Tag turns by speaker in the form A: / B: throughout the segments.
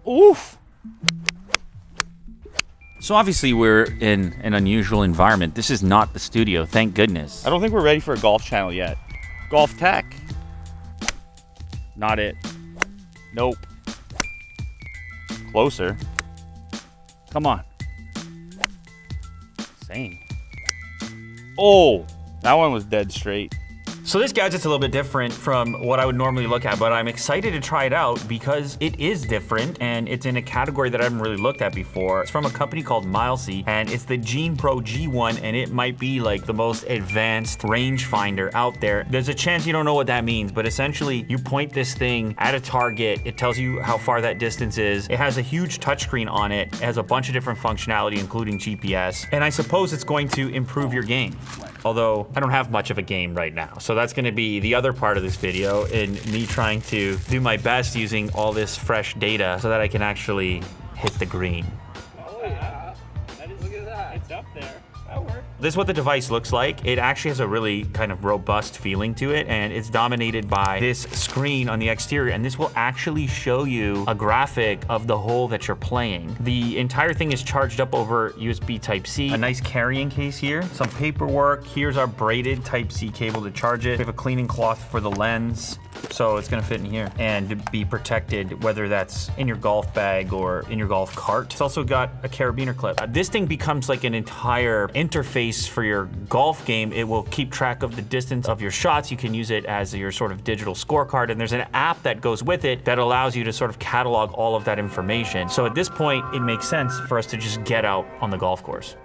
A: Oof.
B: So obviously we're in an unusual environment. This is not the studio, thank goodness.
A: I don't think we're ready for a golf channel yet. Golf tech. Not it. Nope. Closer. Come on. Same. Oh, that one was dead straight.
C: So this gadget's a little bit different from what I would normally look at, but I'm excited to try it out because it is different and it's in a category that I haven't really looked at before. It's from a company called MILESEEY and it's the GenePro G1 and it might be like the most advanced rangefinder out there. There's a chance you don't know what that means, but essentially you point this thing at a target, it tells you how far that distance is. It has a huge touchscreen on it. It has a bunch of different functionality, including GPS. And I suppose it's going to improve your game. Although I don't have much of a game right now. So that's gonna be the other part of this video in me trying to do my best using all this fresh data so that I can actually hit the green.
A: Oh yeah, look at that, it's up there. That worked.
C: This is what the device looks like. It actually has a really kind of robust feeling to it and it's dominated by this screen on the exterior and this will actually show you a graphic of the hole that you're playing. The entire thing is charged up over USB Type-C. A nice carrying case here, some paperwork. Here's our braided Type-C cable to charge it. We have a cleaning cloth for the lens. So it's gonna fit in here and be protected, whether that's in your golf bag or in your golf cart. It's also got a carabiner clip. This thing becomes like an entire interface for your golf game. It will keep track of the distance of your shots. You can use it as your sort of digital scorecard, and there's an app that goes with it that allows you to sort of catalog all of that information. So at this point, it makes sense for us to just get out on the golf course.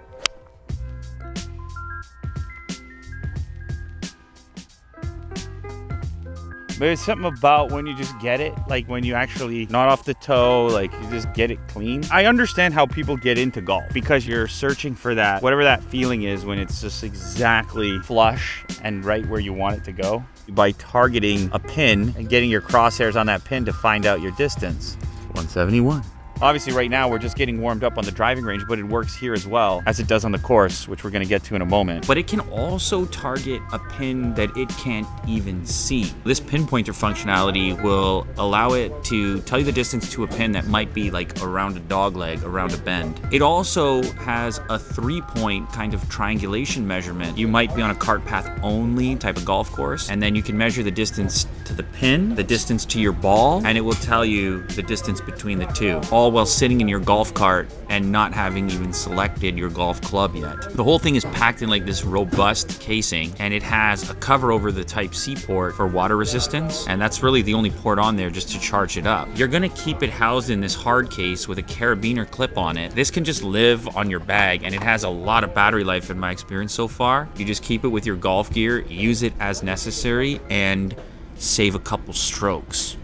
A: But it's something about when you just get it, like when you actually, not off the toe, like you just get it clean. I understand how people get into golf because you're searching for that, whatever that feeling is when it's just exactly flush and right where you want it to go. By targeting a pin and getting your crosshairs on that pin to find out your distance. 171. Obviously right now we're just getting warmed up on the driving range, but it works here as well as it does on the course, which we're gonna get to in a moment.
B: But it can also target a pin that it can't even see. This pinpointer functionality will allow it to tell you the distance to a pin that might be like around a dog leg, around a bend. It also has a 3-point kind of triangulation measurement. You might be on a cart path only type of golf course, and then you can measure the distance to the pin, the distance to your ball, and it will tell you the distance between the two, all while sitting in your golf cart and not having even selected your golf club yet. The whole thing is packed in like this robust casing, and it has a cover over the Type-C port for water resistance, and that's really the only port on there just to charge it up. You're gonna keep it housed in this hard case with a carabiner clip on it. This can just live on your bag, and it has a lot of battery life in my experience so far. You just keep it with your golf gear, use it as necessary, and save a couple strokes.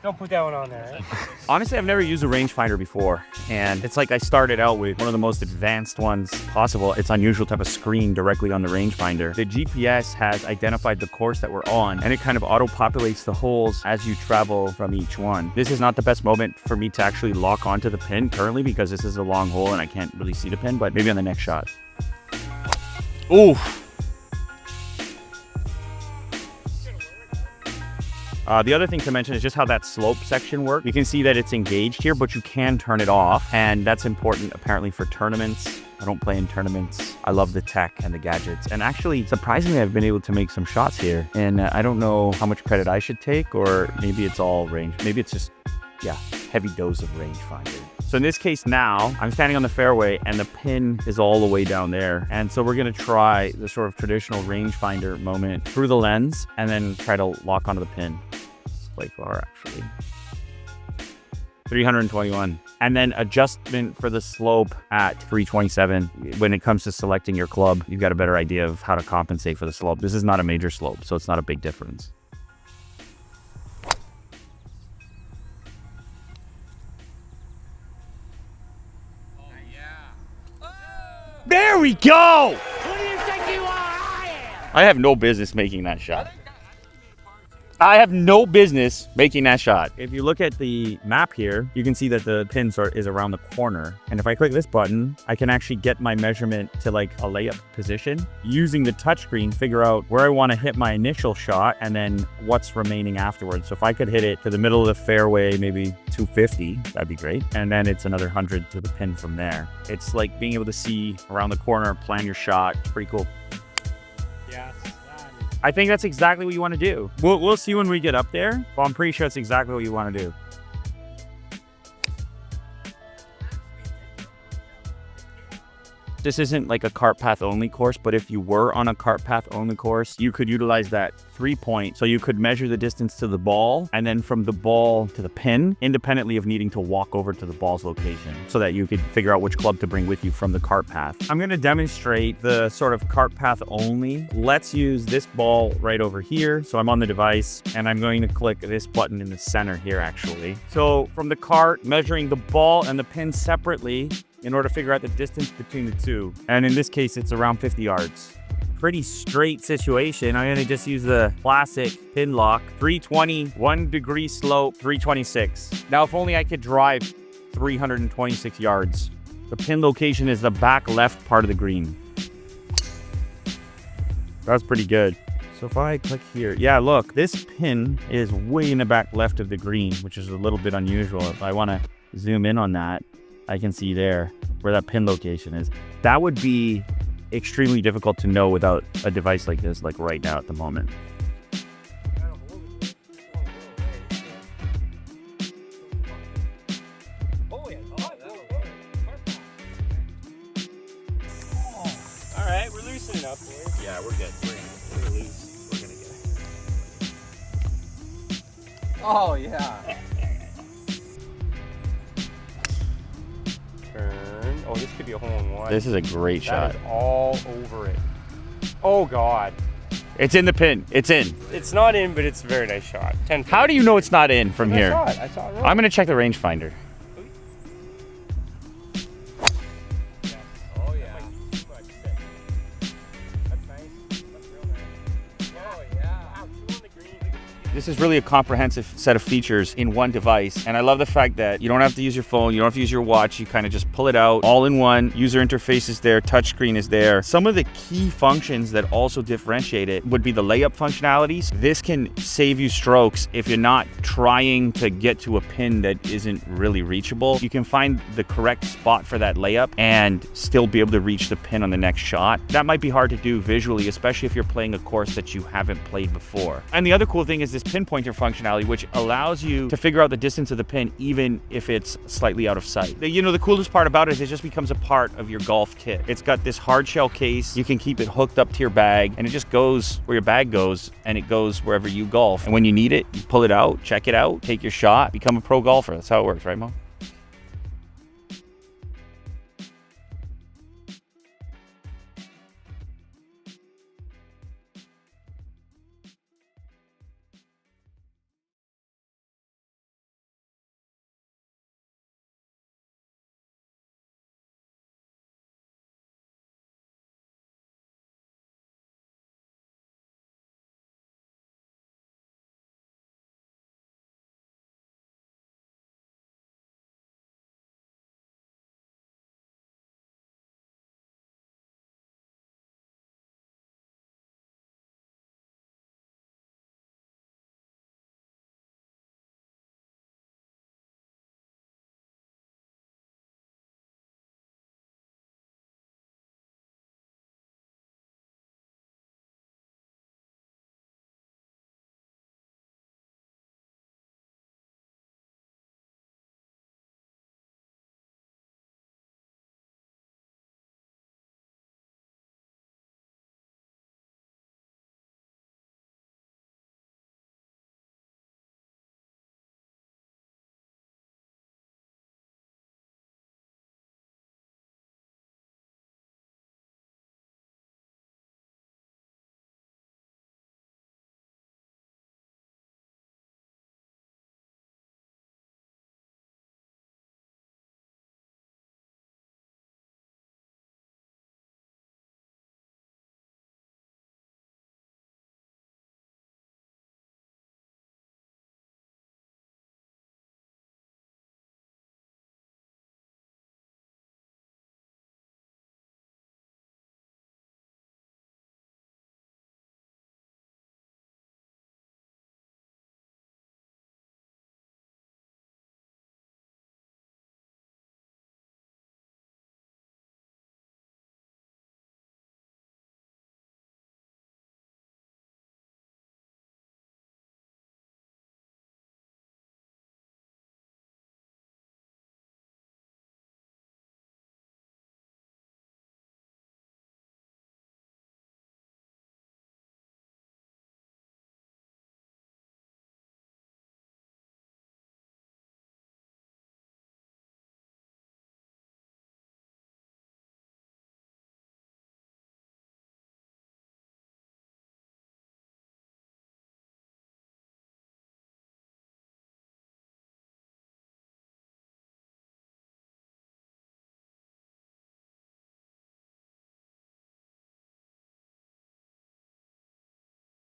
D: Don't put that one on there. Right?
A: Honestly, I've never used a rangefinder before, and it's like I started out with one of the most advanced ones possible. It's unusual to have a screen directly on the rangefinder. The GPS has identified the course that we're on, and it kind of auto-populates the holes as you travel from each one. This is not the best moment for me to actually lock onto the pin currently because this is a long hole and I can't really see the pin, but maybe on the next shot. Oof. The other thing to mention is just how that slope section works. You can see that it's engaged here, but you can turn it off, and that's important apparently for tournaments. I don't play in tournaments. I love the tech and the gadgets, and actually, surprisingly, I've been able to make some shots here, and I don't know how much credit I should take, or maybe it's all range. Maybe it's just, yeah, heavy dose of rangefinder. So in this case now, I'm standing on the fairway and the pin is all the way down there. And so we're gonna try the sort of traditional rangefinder moment through the lens and then try to lock onto the pin. It's quite far actually. 321. And then adjustment for the slope at 327. When it comes to selecting your club, you've got a better idea of how to compensate for the slope. This is not a major slope, so it's not a big difference. There we go!
D: Who do you think you are? I am!
A: I have no business making that shot. I have no business making that shot. If you look at the map here, you can see that the pin is around the corner. And if I click this button, I can actually get my measurement to like a layup position. Using the touchscreen, figure out where I want to hit my initial shot and then what's remaining afterwards. So if I could hit it to the middle of the fairway, maybe 250, that'd be great. And then it's another 100 to the pin from there. It's like being able to see around the corner, plan your shot. It's pretty cool.
D: Yes.
A: I think that's exactly what you want to do. We'll see when we get up there, but I'm pretty sure it's exactly what you want to do. This isn't like a cart path only course, but if you were on a cart path only course, you could utilize that 3-point. So you could measure the distance to the ball and then from the ball to the pin, independently of needing to walk over to the ball's location so that you could figure out which club to bring with you from the cart path. I'm going to demonstrate the sort of cart path only. Let's use this ball right over here. So I'm on the device and I'm going to click this button in the center here actually. So from the cart, measuring the ball and the pin separately, in order to figure out the distance between the two. And in this case, it's around 50 yards. Pretty straight situation. I'm gonna just use the classic pin lock, 320, 1 degree slope, 326. Now, if only I could drive 326 yards. The pin location is the back left part of the green. That's pretty good. So if I click here, yeah, look, this pin is way in the back left of the green, which is a little bit unusual. If I wanna zoom in on that, I can see there where that pin location is. That would be extremely difficult to know without a device like this, like right now at the moment.
D: All right, we're loosening up, boys.
A: Yeah, we're good. We're loose. We're gonna get.
D: Oh yeah. Turn. Oh, this could be a hole-in-one.
A: This is a great shot.
D: That is all over it. Oh God.
A: It's in the pin. It's in.
D: It's not in, but it's a very nice shot. 10
A: How do you know it's not in from here?
D: I saw it wrong.
A: I'm gonna check the rangefinder.
D: Oh yeah. That's nice. That's real nice. Oh yeah. Wow, 2 on the green.
A: This is really a comprehensive set of features in one device. And I love the fact that you don't have to use your phone, you don't have to use your watch, you kind of just pull it out all in one. User interface is there, touchscreen is there. Some of the key functions that also differentiate it would be the layup functionalities. This can save you strokes if you're not trying to get to a pin that isn't really reachable. You can find the correct spot for that layup and still be able to reach the pin on the next shot. That might be hard to do visually, especially if you're playing a course that you haven't played before. And the other cool thing is this pinpointer functionality, which allows you to figure out the distance of the pin even if it's slightly out of sight. The coolest part about it is it just becomes a part of your golf kit. It's got this hard shell case. You can keep it hooked up to your bag and it just goes where your bag goes and it goes wherever you golf. And when you need it, you pull it out, check it out, take your shot, become a pro golfer. That's how it works, right, Mo?